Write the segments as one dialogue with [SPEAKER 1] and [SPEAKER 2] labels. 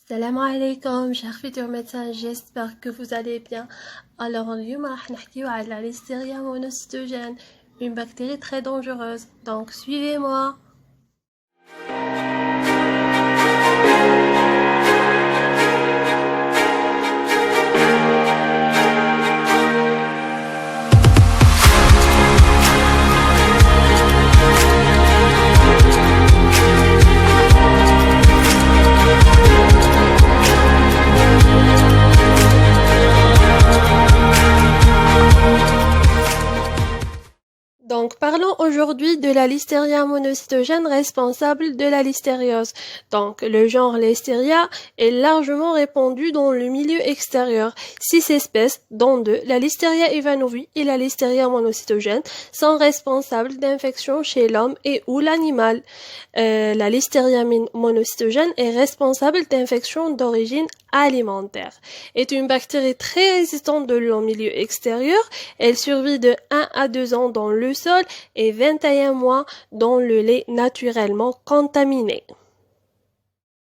[SPEAKER 1] Salam alaikum, chers futurs médecins, j'espère que vous allez bien. Alors, اليوم راح نحكيو على la listeria monocytogène, une bactérie très dangereuse. Donc, suivez-moi. Donc, parlons aujourd'hui de la listeria monocytogène responsable de la listériose. Donc, le genre Listeria est largement répandu dans le milieu extérieur. 6 espèces, dont 2, la Listeria evanovi et la Listeria monocytogène, sont responsables d'infections chez l'homme et ou l'animal. La Listeria monocytogène est responsable d'infections d'origine alimentaire. Est une bactérie très résistante de l'eau en milieu extérieur. Elle survit de 1 à 2 ans dans le sol et 21 mois dans le lait naturellement contaminé.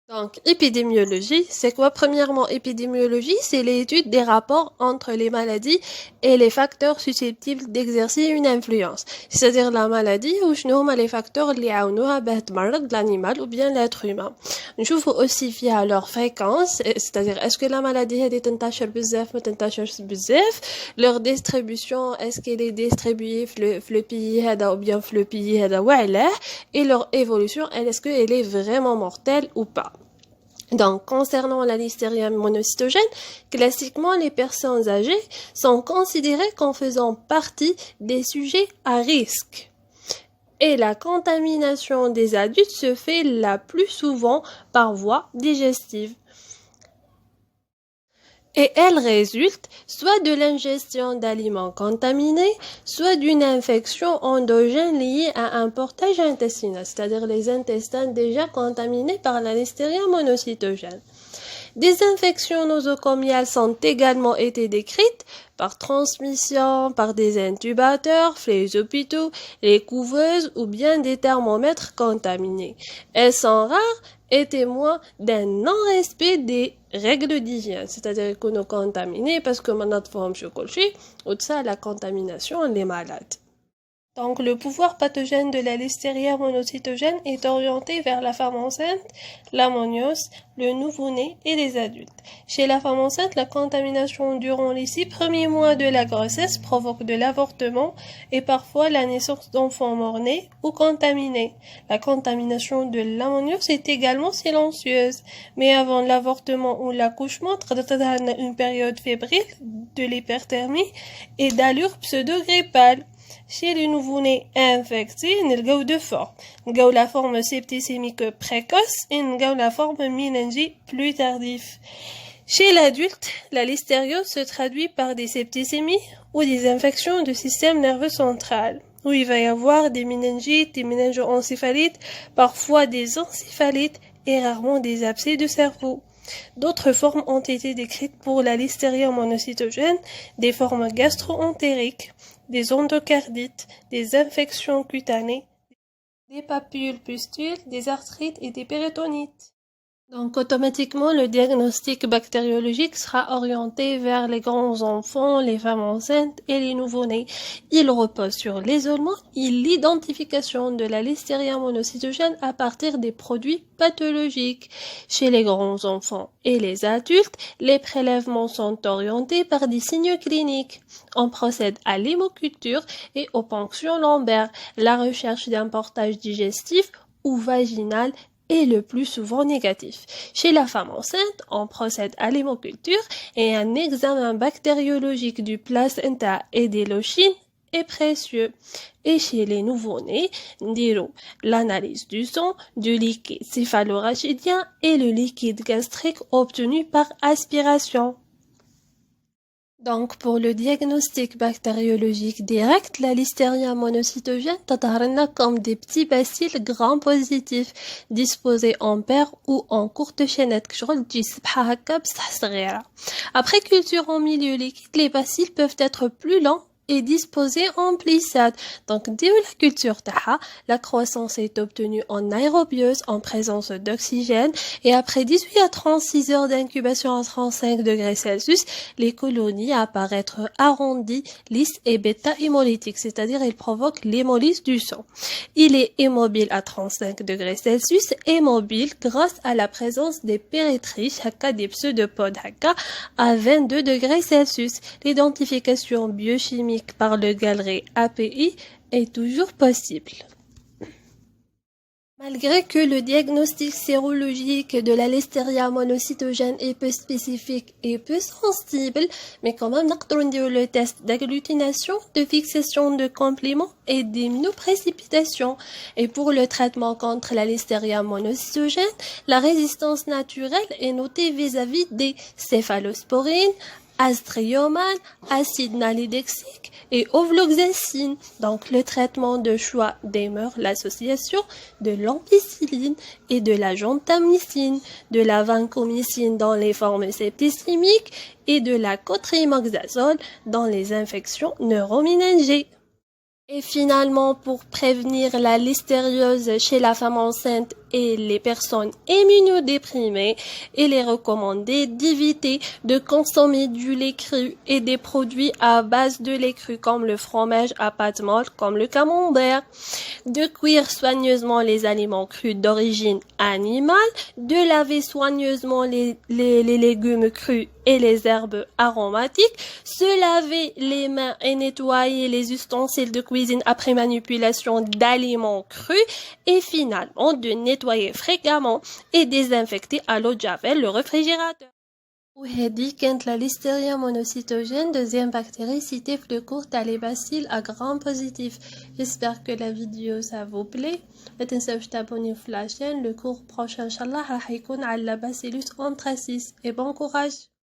[SPEAKER 1] Donc, épidémiologie, c'est quoi? Premièrement, épidémiologie, c'est l'étude des rapports entre les maladies et les facteurs susceptibles d'exercer une influence. C'est-à-dire la maladie ou les facteurs liés à l'animal ou bien l'être humain. Nous aussi via leur fréquence, c'est-à-dire est-ce que la maladie est تنتشر بزاف ما تنتشرش بزاف, leur distribution, est-ce qu'elle est distribuée le pays هذا ou bien le pays هذا وعلاه, et leur évolution, est-ce qu'elle est vraiment mortelle ou pas. Donc, concernant la listeria monocytogène, classiquement, les personnes âgées sont considérées comme faisant partie des sujets à risque. Et la contamination des adultes se fait la plus souvent par voie digestive. Et elle résulte soit de l'ingestion d'aliments contaminés, soit d'une infection endogène liée à un portage intestinal, c'est-à-dire les intestins déjà contaminés par la listeria monocytogène. Des infections nosocomiales sont également été décrites par transmission, par des intubateurs, les hôpitaux, les couveuses ou bien des thermomètres contaminés. Elles sont rares et témoins d'un non-respect des règles d'hygiène, c'est-à-dire qu'on est contaminé parce que maintenant forme chocolat, ou de ça la contamination les malades. Donc, le pouvoir pathogène de la listeria monocytogène est orienté vers la femme enceinte, l'ammoniose, le nouveau-né et les adultes. Chez la femme enceinte, la contamination durant les 6 premiers mois de la grossesse provoque de l'avortement et parfois la naissance d'enfants morts-nés ou contaminés. La contamination de l'ammoniose est également silencieuse, mais avant l'avortement ou l'accouchement, une période fébrile de l'hyperthermie et d'allure pseudo-grippale. Chez les nouveau-nés infectés, nous deux formes. Nous la forme septicémique précoce et nous la forme méningique plus tardive. Chez l'adulte, la listériose se traduit par des septicémies ou des infections du système nerveux central, où il va y avoir des méningites, des méningoencéphalites, parfois des encéphalites et rarement des abcès de cerveau. D'autres formes ont été décrites pour la listeria monocytogène, des formes gastro-entériques, des endocardites, des infections cutanées, des papules-pustules, des arthrites et des péritonites. Donc, automatiquement, le diagnostic bactériologique sera orienté vers les grands enfants, les femmes enceintes et les nouveau-nés. Il repose sur l'isolement et l'identification de la listeria monocytogène à partir des produits pathologiques. Chez les grands enfants et les adultes, les prélèvements sont orientés par des signaux cliniques. On procède à l'hémoculture et aux ponctions lombaires, la recherche d'un portage digestif ou vaginal est le plus souvent négatif. Chez la femme enceinte, on procède à l'hémoculture et un examen bactériologique du placenta et des lochines est précieux. Et chez les nouveau-nés, l'analyse du sang, du liquide céphalorachidien et le liquide gastrique obtenu par aspiration. Donc, pour le diagnostic bactériologique direct, la listeria monocytogène تظهر comme des petits bacilles gram positifs disposés en paire ou en courte chaînette. Après culture en milieu liquide, les bacilles peuvent être plus lents est disposée en plissade. Donc, dès la culture taha, la croissance est obtenue en aérobiose en présence d'oxygène et après 18 à 36 heures d'incubation à 35 degrés Celsius, les colonies apparaissent arrondies, lisses et bêta-hémolytiques, c'est-à-dire elles provoquent l'hémolyse du sang. Il est immobile à 35 degrés Celsius et mobile grâce à la présence des pérétriches, des pseudopodes à 22 degrés Celsius. L'identification biochimique par le galerie API est toujours possible. Malgré que le diagnostic sérologique de la listeria monocytogène est peu spécifique et peu sensible, mais quand même, on dit le test d'agglutination, de fixation de compléments et d'immunoprécipitation. Et pour le traitement contre la listeria monocytogène, la résistance naturelle est notée vis-à-vis des céphalosporines, azthrioman, acide nalidexique et ofloxacine. Donc, le traitement de choix demeure l'association de l'ampicilline et de la gentamicine, de la vancomycine dans les formes septicémiques et de la cotrimoxazole dans les infections neuroméningées. Et finalement, pour prévenir la listériose chez la femme enceinte et les personnes immunodéprimées, il est recommandé d'éviter de consommer du lait cru et des produits à base de lait cru comme le fromage à pâte molle, comme le camembert, de cuire soigneusement les aliments crus d'origine animale, de laver soigneusement les légumes crus et les herbes aromatiques, se laver les mains et nettoyer les ustensiles de cuisine après manipulation d'aliments crus et finalement de nettoyer fréquemment et désinfecter à l'eau de javel le réfrigérateur. وهذه كانت la listeria monocytogène, deuxième bactérie citée plus courte à les bacilles à gram positif. J'espère que la vidéo ça vous plaît. ما تنساوش t'abonner في la chaîne. Le cours prochain inchallah راح يكون على bacillus anthracis et bon courage.